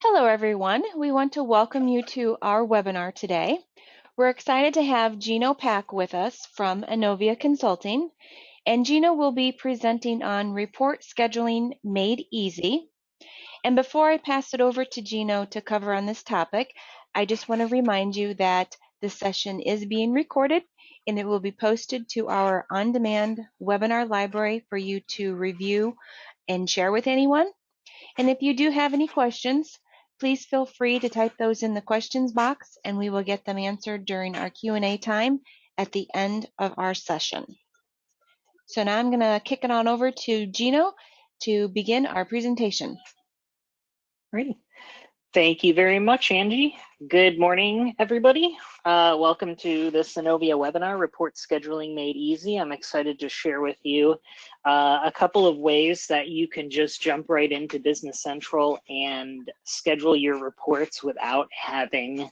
Hello, everyone. We want to welcome you to our webinar today. We're excited to have Gino with us from Innovia Consulting, and Gino will be presenting on report scheduling made easy. And before I pass it over to Gino to cover on this topic, I just want to remind you that this session is being recorded and it will be posted to our on-demand webinar library for you to review and share with anyone. And if you do have any questions, please feel free to type those in the questions box and we will get them answered during our Q&A time at the end of our session. So now I'm going to kick it on over to Gino to begin our presentation. Great. Thank you very much, Angie. Good morning, everybody. Welcome to this Innovia webinar, Report Scheduling Made Easy. I'm excited to share with you a couple of ways that you can just jump right into Business Central and schedule your reports without having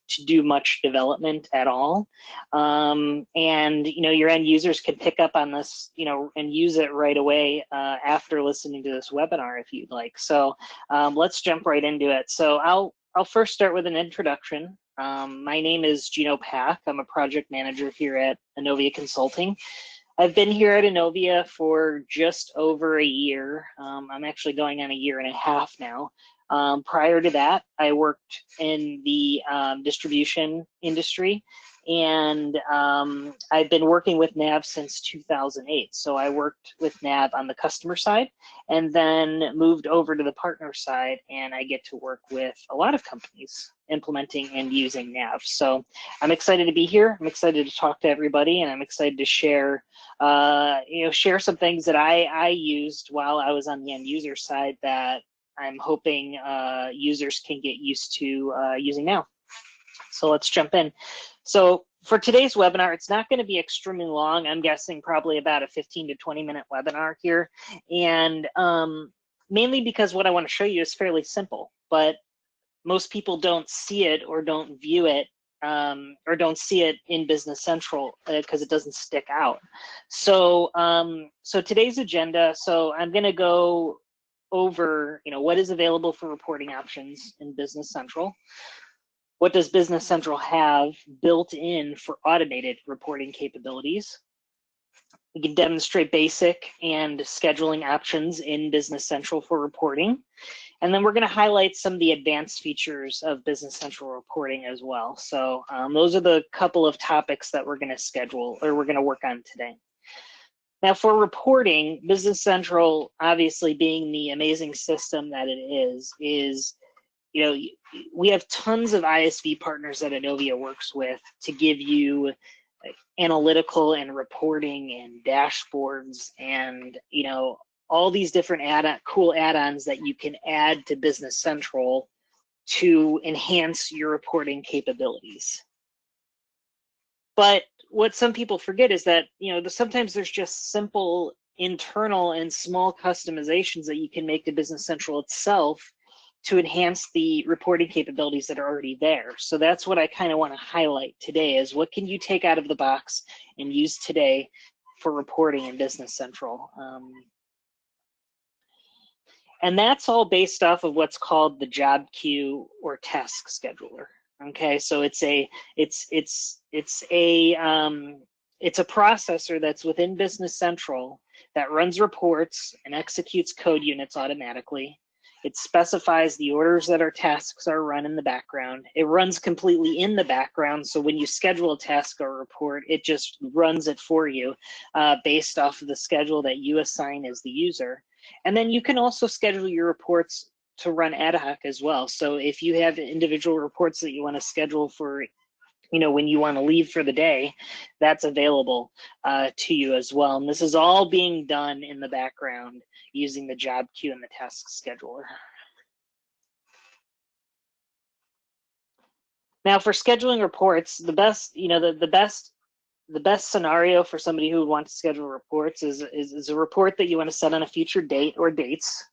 to do much development at all. And your end users can pick up on this, and use it right away after listening to this webinar if you'd like. So let's jump right into it. So I'll first start with an introduction. My name is Gino Pack. I'm a project manager here at Innovia Consulting. I've been here at Innovia for just over a year. I'm actually going on a year and a half now. Prior to that, I worked in the distribution industry, and I've been working with NAV since 2008. So I worked with NAV on the customer side and then moved over to the partner side, and I get to work with a lot of companies implementing and using NAV. So I'm excited to be here. I'm excited to talk to everybody, and I'm excited to share share some things that I used while I was on the end user side that I'm hoping users can get used to using now. So let's jump in. So for today's webinar, it's not going to be extremely long. I'm guessing probably about a 15 to 20 minute webinar here. And mainly because what I want to show you is fairly simple, but most people don't see it or don't view it or don't see it in Business Central because it doesn't stick out. So, so today's agenda, so I'm going to go over what is available for reporting options in Business Central. What does Business Central have built in for automated reporting capabilities? We can demonstrate basic and scheduling options in Business Central for reporting. And then we're going to highlight some of the advanced features of Business Central reporting as well. So those are the couple of topics that we're going to schedule or we're going to work on today. Now for reporting, Business Central, obviously being the amazing system that it is, we have tons of ISV partners that Innovia works with to give you analytical and reporting and dashboards and, all these different cool add-ons that you can add to Business Central to enhance your reporting capabilities. But what some people forget is that, sometimes there's just simple internal and small customizations that you can make to Business Central itself to enhance the reporting capabilities that are already there. So that's what I kind of want to highlight today is what can you take out of the box and use today for reporting in Business Central. And that's all based off of what's called the job queue or task scheduler. Okay, so it's a processor that's within Business Central that runs reports and executes code units automatically. It specifies the orders that our tasks are run in the background. It runs completely in the background, so when you schedule a task or report, it just runs it for you based off of the schedule that you assign as the user. And then you can also schedule your reports to run ad hoc as well. So if you have individual reports that you want to schedule for, when you want to leave for the day, that's available to you as well. And this is all being done in the background using the job queue and the task scheduler. Now for scheduling reports, the best scenario for somebody who would want to schedule reports is a report that you want to set on a future date or dates.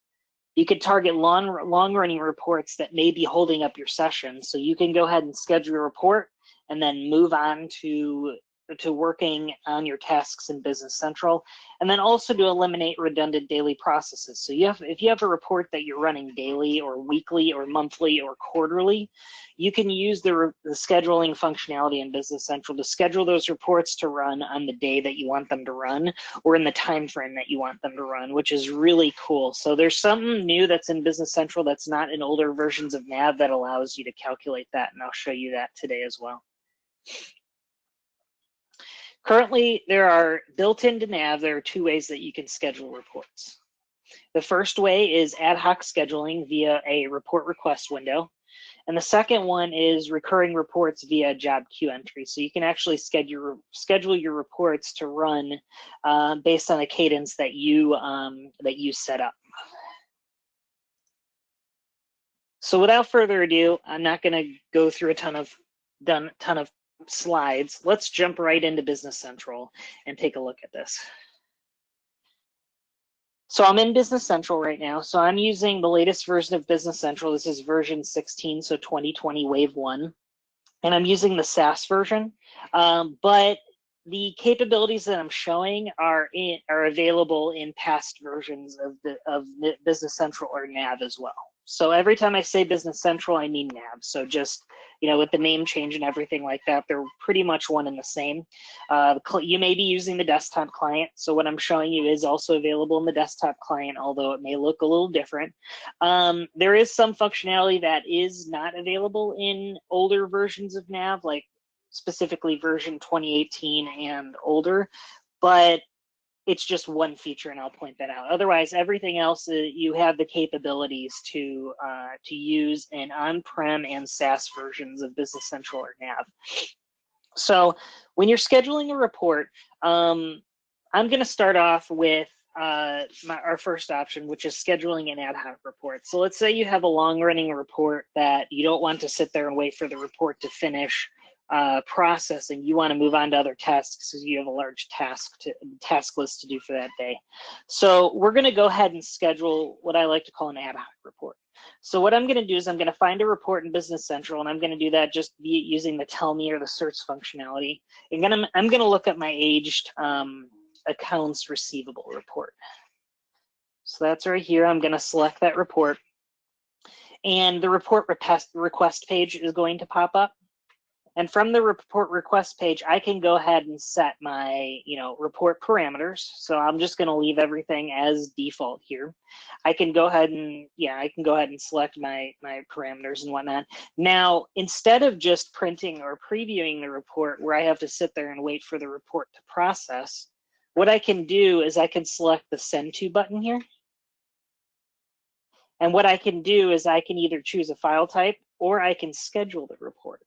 You could target long-running reports that may be holding up your session. So you can go ahead and schedule a report and then move on to working on your tasks in Business Central, and then also to eliminate redundant daily processes. So if you have a report that you're running daily or weekly or monthly or quarterly, you can use the scheduling functionality in Business Central to schedule those reports to run on the day that you want them to run or in the time frame that you want them to run, which is really cool. So there's something new that's in Business Central that's not in older versions of NAV that allows you to calculate that, and I'll show you that today as well. Currently, there are built into NAV, there are two ways that you can schedule reports. The first way is ad hoc scheduling via a report request window. And the second one is recurring reports via job queue entry. So you can actually schedule your reports to run based on a cadence that you set up. So without further ado, I'm not going to go through a ton of slides. Let's jump right into Business Central and take a look at this. So I'm in Business Central right now. So I'm using the latest version of Business Central. This is version 16, so 2020 Wave 1. And I'm using the SaaS version. But the capabilities that I'm showing are available in past versions of Business Central or NAV as well. So every time I say Business Central, I mean NAV. So just, with the name change and everything like that, they're pretty much one and the same. You may be using the desktop client. So what I'm showing you is also available in the desktop client, although it may look a little different. There is some functionality that is not available in older versions of NAV, like specifically version 2018 and older, but it's just one feature, and I'll point that out. Otherwise, everything else, you have the capabilities to use in on-prem and SaaS versions of Business Central or NAV. So when you're scheduling a report, I'm going to start off with our first option, which is scheduling an ad hoc report. So let's say you have a long-running report that you don't want to sit there and wait for the report to finish processing. You want to move on to other tasks because you have a large task list to do for that day. So we're going to go ahead and schedule what I like to call an ad hoc report. So what I'm going to do is I'm going to find a report in Business Central, and I'm going to do that just using the Tell Me or the search functionality. And I'm going to look at my aged accounts receivable report. So that's right here. I'm going to select that report, and the report request page is going to pop up. And from the report request page, I can go ahead and set my, report parameters. So I'm just going to leave everything as default here. I can go ahead and, select my parameters and whatnot. Now, instead of just printing or previewing the report where I have to sit there and wait for the report to process, what I can do is I can select the Send To button here. And what I can do is I can either choose a file type or I can schedule the report.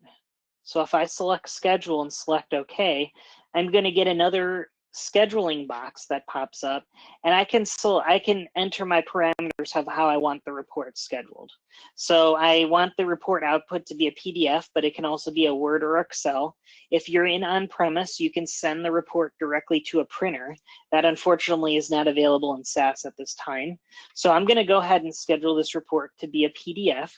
So if I select schedule and select OK, I'm going to get another scheduling box that pops up, and I can enter my parameters of how I want the report scheduled. So I want the report output to be a PDF, but it can also be a Word or Excel. If you're in on-premise, you can send the report directly to a printer. That unfortunately is not available in SaaS at this time. So I'm going to go ahead and schedule this report to be a PDF.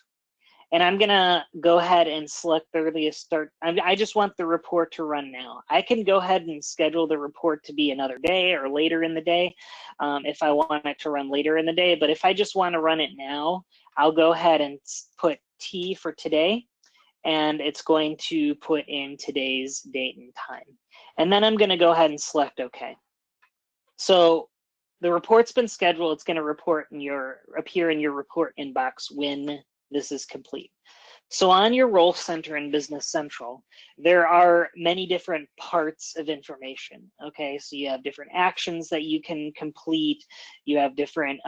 And I'm going to go ahead and select the earliest start. I just want the report to run now. I can go ahead and schedule the report to be another day or later in the day if I want it to run later in the day. But if I just want to run it now, I'll go ahead and put T for today, and it's going to put in today's date and time. And then I'm going to go ahead and select OK. So the report's been scheduled. It's going to appear in your report inbox when this is complete. So on your role center in Business Central, there are many different parts of information. Okay, so you have different actions that you can complete. You have different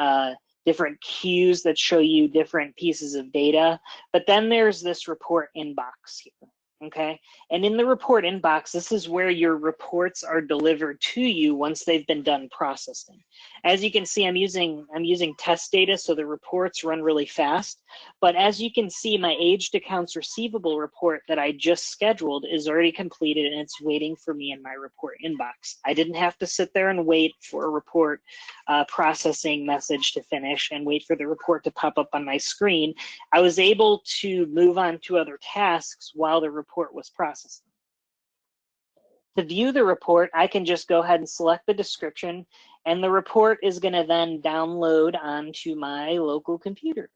queues that show you different pieces of data. But then there's this report inbox here. Okay, and in the report inbox, this is where your reports are delivered to you once they've been done processing. As you can see, I'm using test data, so the reports run really fast. But as you can see, my aged accounts receivable report that I just scheduled is already completed, and it's waiting for me in my report inbox. I didn't have to sit there and wait for a report processing message to finish and wait for the report to pop up on my screen. I was able to move on to other tasks while the report was processing. To view the report, I can just go ahead and select the description, and the report is going to then download onto my local computer.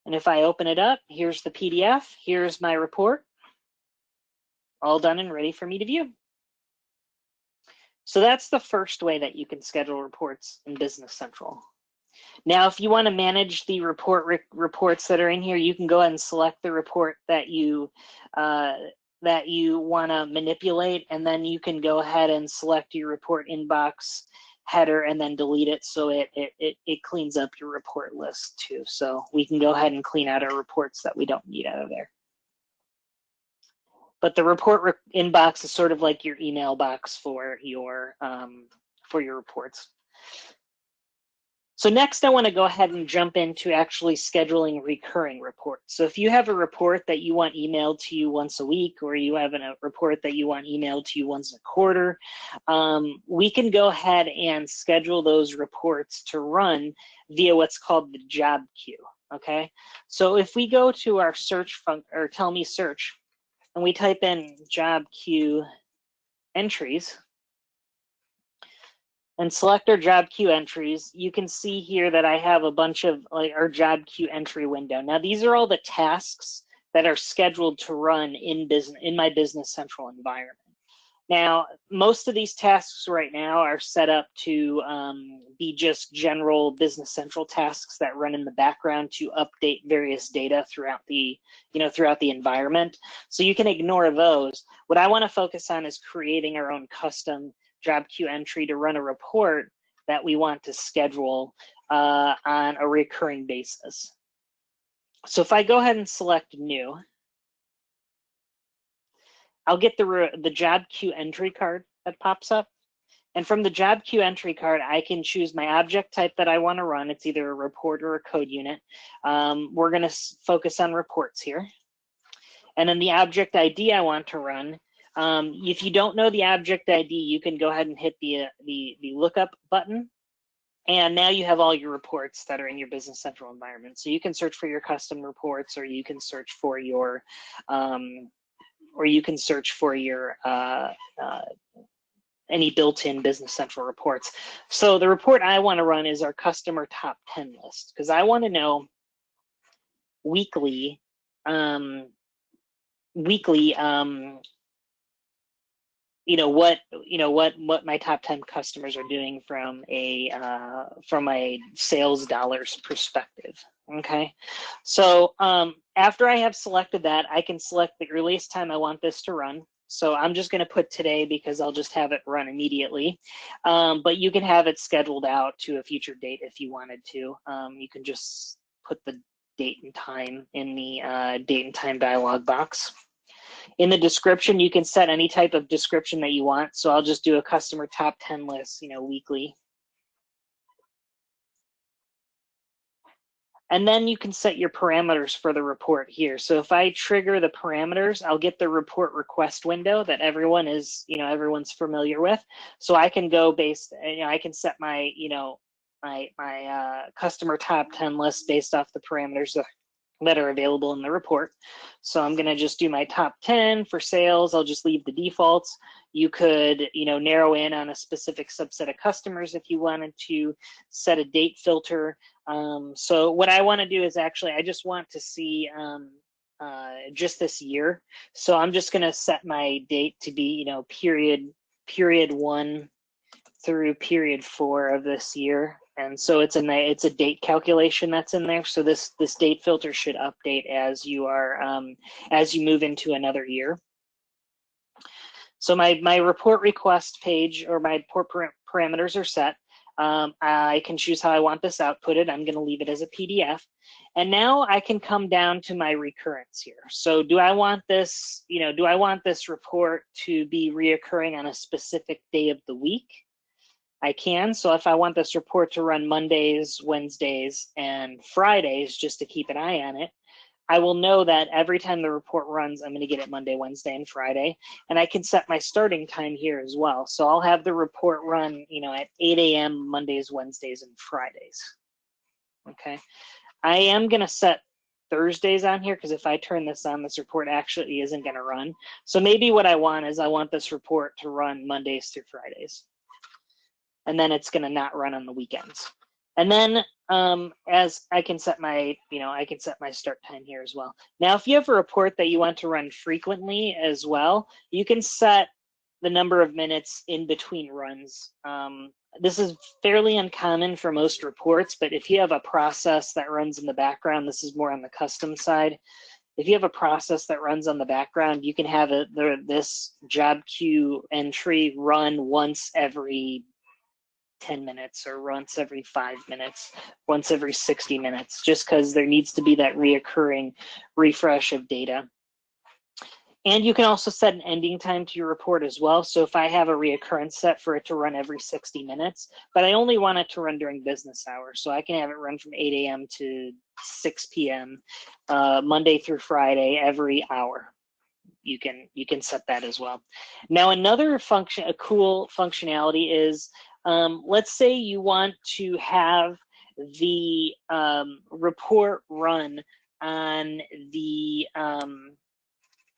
And if I open it up, here's the PDF, here's my report, all done and ready for me to view. So that's the first way that you can schedule reports in Business Central. Now, if you want to manage the reports that are in here, you can go ahead and select the report that you want to manipulate, and then you can go ahead and select your report inbox header and then delete it, so it cleans up your report list too. So we can go ahead and clean out our reports that we don't need out of there. But the report inbox is sort of like your email box for your reports. So next, I want to go ahead and jump into actually scheduling recurring reports. So if you have a report that you want emailed to you once a week, or you have a report that you want emailed to you once a quarter, we can go ahead and schedule those reports to run via what's called the job queue. Okay, so if we go to our search function, or tell me search, and we type in job queue entries, and select our job queue entries, you can see here that I have a bunch of our job queue entry window. Now, these are all the tasks that are scheduled to run in my Business Central environment. Now, most of these tasks right now are set up to be just general Business Central tasks that run in the background to update various data throughout the environment. So you can ignore those. What I want to focus on is creating our own custom job queue entry to run a report that we want to schedule on a recurring basis. So if I go ahead and select new, I'll get the job queue entry card that pops up. And from the job queue entry card, I can choose my object type that I want to run. It's either a report or a code unit. We're going to focus on reports here. And then the object ID I want to run. If you don't know the object ID, you can go ahead and hit the lookup button, and now you have all your reports that are in your Business Central environment. So you can search for your custom reports, or you can search for your any built-in Business Central reports. So the report I want to run is our customer top 10 list, because I want to know weekly what my top 10 customers are doing from a sales dollars perspective. Okay, so after I have selected that, I can select the earliest time I want this to run. So I'm just going to put today, because I'll just have it run immediately. But you can have it scheduled out to a future date if you wanted to. You can just put the date and time in the date and time dialog box. In the description, you can set any type of description that you want. So I'll just do a customer top 10 list, weekly. And then you can set your parameters for the report here. So if I trigger the parameters, I'll get the report request window that everyone's familiar with. So I can go I can set my, my customer top 10 list based off the parameters that are available in the report. So I'm going to just do my top 10 for sales. I'll just leave the defaults. You could, narrow in on a specific subset of customers if you wanted to, set a date filter. So what I want to do is actually, I just want to see just this year. So I'm just going to set my date to be, period 1 through period 4 of this year. And so it's a date calculation that's in there. So this date filter should update as you move into another year. So my report request page, or my report parameters, are set. I can choose how I want this outputted. I'm going to leave it as a PDF. And now I can come down to my recurrence here. So do I want this report to be reoccurring on a specific day of the week? I can. So if I want this report to run Mondays, Wednesdays, and Fridays, just to keep an eye on it, I will know that every time the report runs, I'm going to get it Monday, Wednesday, and Friday. And I can set my starting time here as well. So I'll have the report run, at 8 a.m. Mondays, Wednesdays, and Fridays. Okay. I am going to set Thursdays on here, because if I turn this on, this report actually isn't going to run. So maybe what I want is I want this report to run Mondays through Fridays. And then it's going to not run on the weekends. And then as I can set my, I can set my start time here as well. Now, if you have a report that you want to run frequently as well, you can set the number of minutes in between runs. This is fairly uncommon for most reports, but if you have a process that runs in the background, this is more on the custom side. If you have a process that runs on the background, you can have this job queue entry run once every 10 minutes or once every 5 minutes, once every 60 minutes, just because there needs to be that reoccurring refresh of data. And you can also set an ending time to your report as well. So if I have a reoccurrence set for it to run every 60 minutes, but I only want it to run during business hours. So I can have it run from 8 a.m. to 6 p.m. Monday through Friday, every hour. You can set that as well. Now another function, a cool functionality is, let's say you want to have the report run on the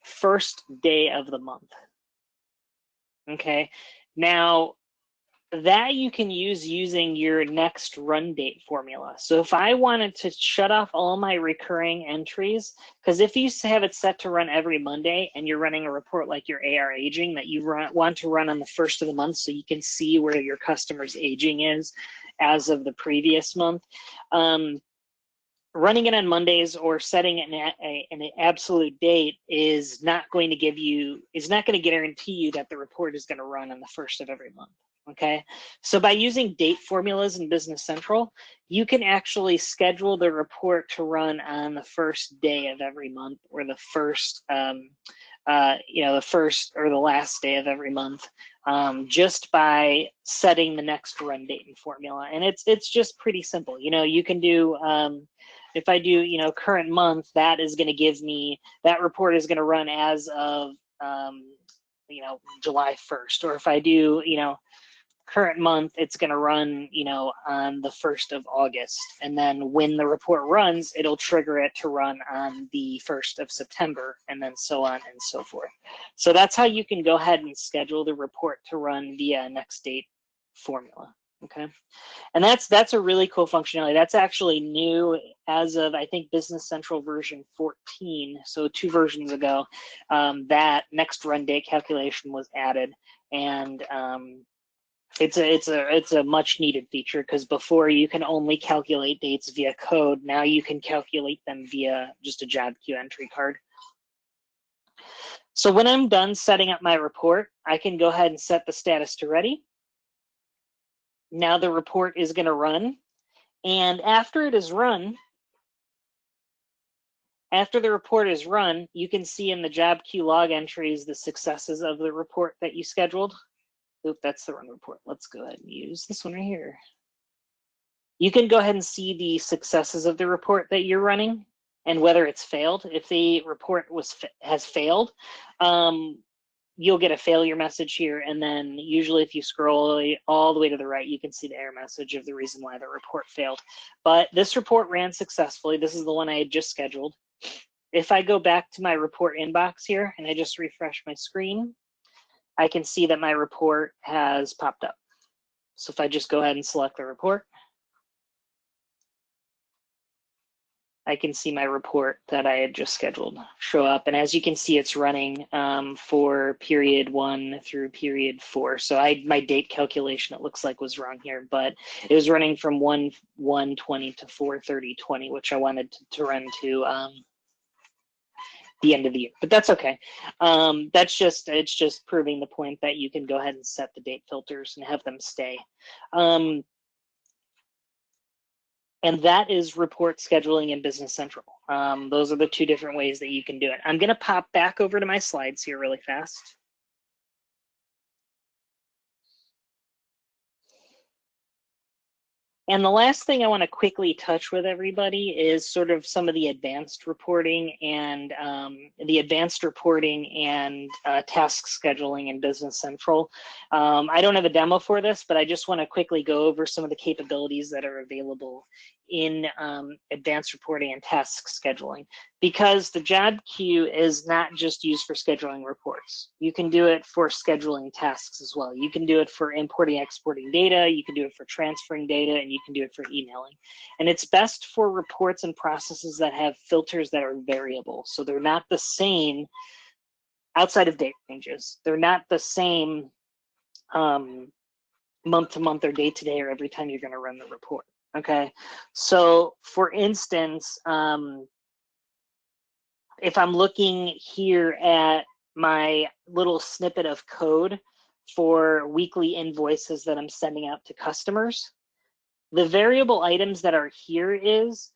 first day of the month. Okay, now that you can use using your next run date formula. So if I wanted to shut off all my recurring entries, because if you have it set to run every Monday and you're running a report like your AR aging that you want to run on the first of the month so you can see where your customer's aging is as of the previous month, running it on Mondays or setting an absolute date is not going to guarantee you that the report is going to run on the first of every month. Okay, so by using date formulas in Business Central, you can actually schedule the report to run on the first day of every month, or the first, the first or the last day of every month, just by setting the next run date and formula. And it's just pretty simple. You can do. If I do, current month, that is going to give me, that report is going to run as of, July 1st. Or if I do, current month, it's going to run, on the 1st of August. And then when the report runs, it'll trigger it to run on the 1st of September, and then so on and so forth. So that's how you can go ahead and schedule the report to run via next date formula. Okay, and that's a really cool functionality. That's actually new as of, I think, Business Central version 14. So 2 versions ago, that next run date calculation was added, and it's a much needed feature, because before you can only calculate dates via code. Now you can calculate them via just a job queue entry card. So when I'm done setting up my report, I can go ahead and set the status to ready. Now the report is going to run, and after it is run, after the report is run, you can see in the job queue log entries the successes of the report that you scheduled. Oop, that's the wrong report. Let's go ahead and use this one right here. You can go ahead and see the successes of the report that you're running and whether it's failed. If the report has failed, you'll get a failure message here, and then usually if you scroll all the way to the right, you can see the error message of the reason why the report failed. But this report ran successfully. This is the one I had just scheduled. If I go back to my report inbox here and I just refresh my screen, I can see that my report has popped up. So if I just go ahead and select the report, I can see my report that I had just scheduled show up. And as you can see, it's running for period 1 through period 4. So my date calculation, it looks like, was wrong here, but it was running from 1/1/20 to 4/30/20, which I wanted to run to the end of the year, but that's okay. It's just proving the point that you can go ahead and set the date filters and have them stay. And that is report scheduling in Business Central. Those are the 2 different ways that you can do it. I'm going to pop back over to my slides here really fast. And the last thing I want to quickly touch with everybody is sort of some of the advanced reporting and task scheduling in Business Central. I don't have a demo for this, but I just want to quickly go over some of the capabilities that are available in advanced reporting and task scheduling, because the job queue is not just used for scheduling reports. You can do it for scheduling tasks as well. You can do it for importing, exporting data, you can do it for transferring data, and you can do it for emailing. And it's best for reports and processes that have filters that are variable. So they're not the same outside of date ranges. They're not the same month to month or day to day or every time you're going to run the report. Okay, so for instance, if I'm looking here at my little snippet of code for weekly invoices that I'm sending out to customers, the variable items that are here is,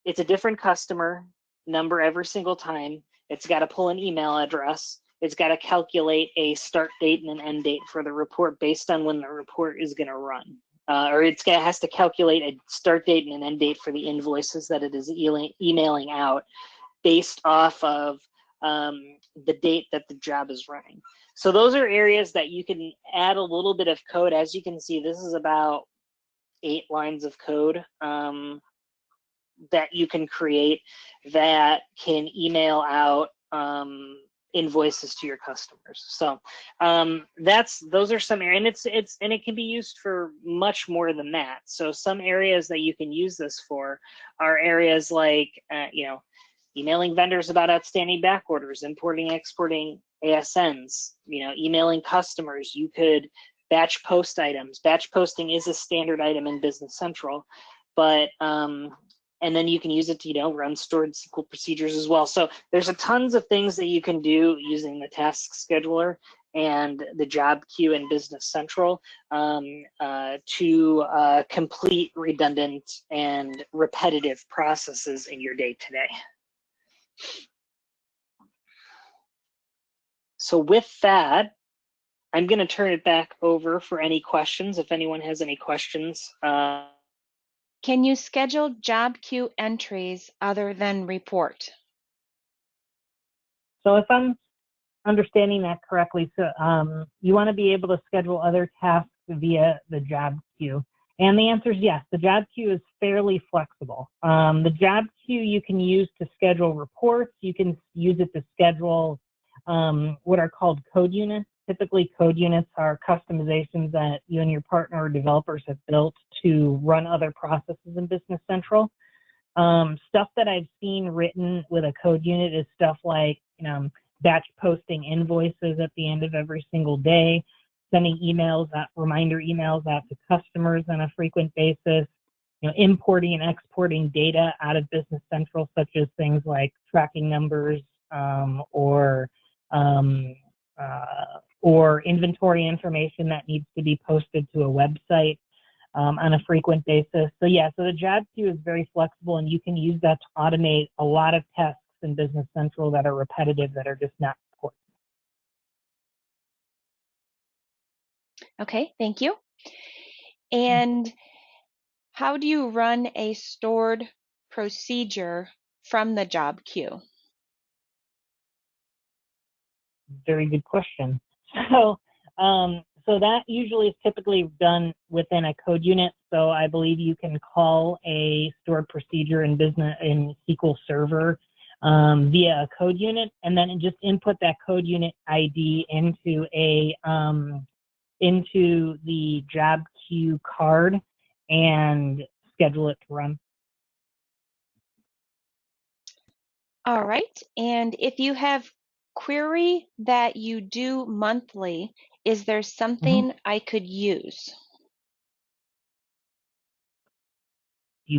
it's a different customer number every single time. It's got to pull an email address. It's got to calculate a start date and an end date for the report based on when the report is going to run. Or it has to calculate a start date and an end date for the invoices that it is emailing out based off of the date that the job is running. So those are areas that you can add a little bit of code. As you can see, this is about 8 lines of code that you can create that can email out invoices to your customers. So those are some areas, and it can be used for much more than that. So some areas that you can use this for are areas like emailing vendors about outstanding back orders, importing, exporting ASNs, emailing customers. You could batch post items. Batch posting is a standard item in Business Central, but and then you can use it to run stored SQL procedures as well. So there's a tons of things that you can do using the task scheduler and the job queue in Business Central to complete redundant and repetitive processes in your day-to-day. So with that, I'm going to turn it back over for any questions, if anyone has any questions. Can you schedule job queue entries other than report? So if I'm understanding that correctly, so you want to be able to schedule other tasks via the job queue. And the answer is yes, the job queue is fairly flexible. The job queue you can use to schedule reports. You can use it to schedule what are called code units. Typically, code units are customizations that you and your partner or developers have built to run other processes in Business Central. Stuff that I've seen written with a code unit is stuff like batch posting invoices at the end of every single day, sending emails, reminder emails out to customers on a frequent basis, importing and exporting data out of Business Central, such as things like tracking numbers or inventory information that needs to be posted to a website on a frequent basis. So yeah, so the job queue is very flexible, and you can use that to automate a lot of tasks in Business Central that are repetitive, that are just not important. Okay, thank you. And how do you run a stored procedure from the job queue? Very good question. So that usually is typically done within a code unit. So I believe you can call a stored procedure in SQL Server via a code unit, and then just input that code unit ID into the job queue card and schedule it to run. All right. And if you have query that you do monthly, is there something I could use?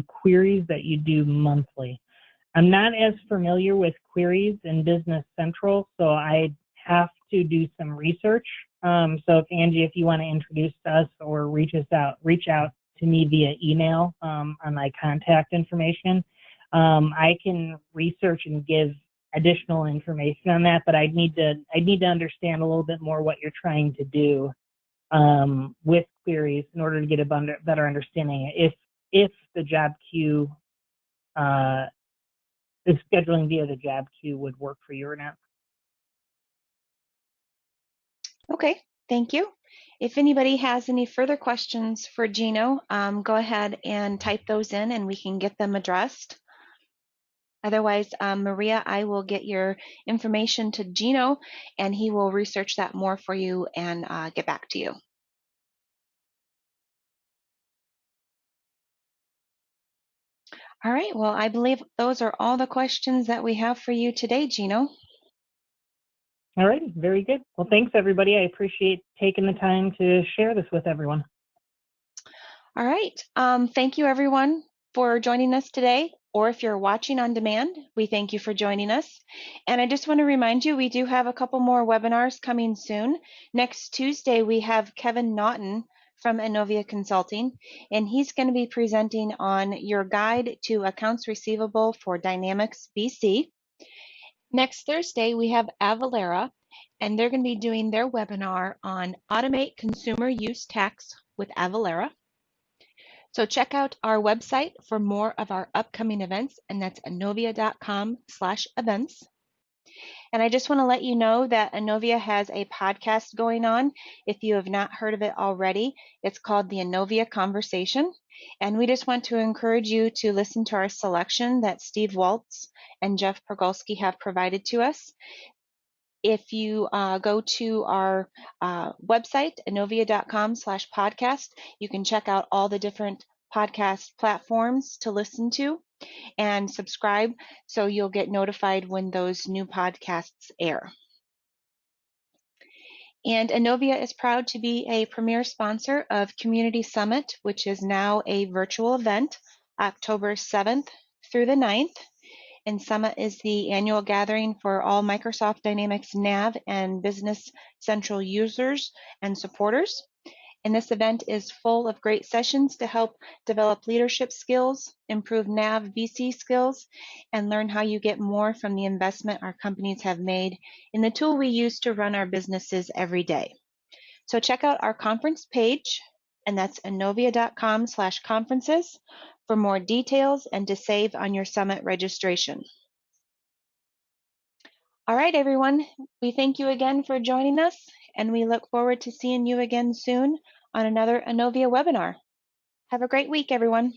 Queries that you do monthly. I'm not as familiar with queries in Business Central, so I have to do some research. So if Angie, if you want to introduce us or reach out to me via email on my contact information, I can research and give additional information on that. But I'd need to understand a little bit more what you're trying to do with queries in order to get a better understanding if the job queue if scheduling via the job queue would work for you or not. Okay, thank you. If anybody has any further questions for Gino, go ahead and type those in and we can get them addressed. Otherwise, Maria, I will get your information to Gino and he will research that more for you and get back to you. All right, well, I believe those are all the questions that we have for you today, Gino. All right, very good. Well, thanks everybody. I appreciate taking the time to share this with everyone. All right, thank you everyone for joining us today, or if you're watching on demand, we thank you for joining us. And I just want to remind you, we do have a couple more webinars coming soon. Next Tuesday, we have Kevin Naughton from Innovia Consulting, and he's going to be presenting on your guide to accounts receivable for Dynamics BC. Next Thursday, we have Avalara, and they're going to be doing their webinar on Automate Consumer Use Tax with Avalara. So check out our website for more of our upcoming events, and that's innovia.com/events. And I just want to let you know that Innovia has a podcast going on. If you have not heard of it already, it's called the Innovia Conversation. And we just want to encourage you to listen to our selection that Steve Waltz and Jeff Pergolski have provided to us. If you go to our website, innovia.com/podcast, you can check out all the different podcast platforms to listen to and subscribe so you'll get notified when those new podcasts air. And Innovia is proud to be a premier sponsor of Community Summit, which is now a virtual event, October 7th through the 9th. And Summit is the annual gathering for all Microsoft Dynamics NAV and Business Central users and supporters. And this event is full of great sessions to help develop leadership skills, improve NAV BC skills, and learn how you get more from the investment our companies have made in the tool we use to run our businesses every day. So check out our conference page, and that's innovia.com/conferences for more details and to save on your summit registration. All right, everyone, we thank you again for joining us, and we look forward to seeing you again soon on another Innovia webinar. Have a great week, everyone.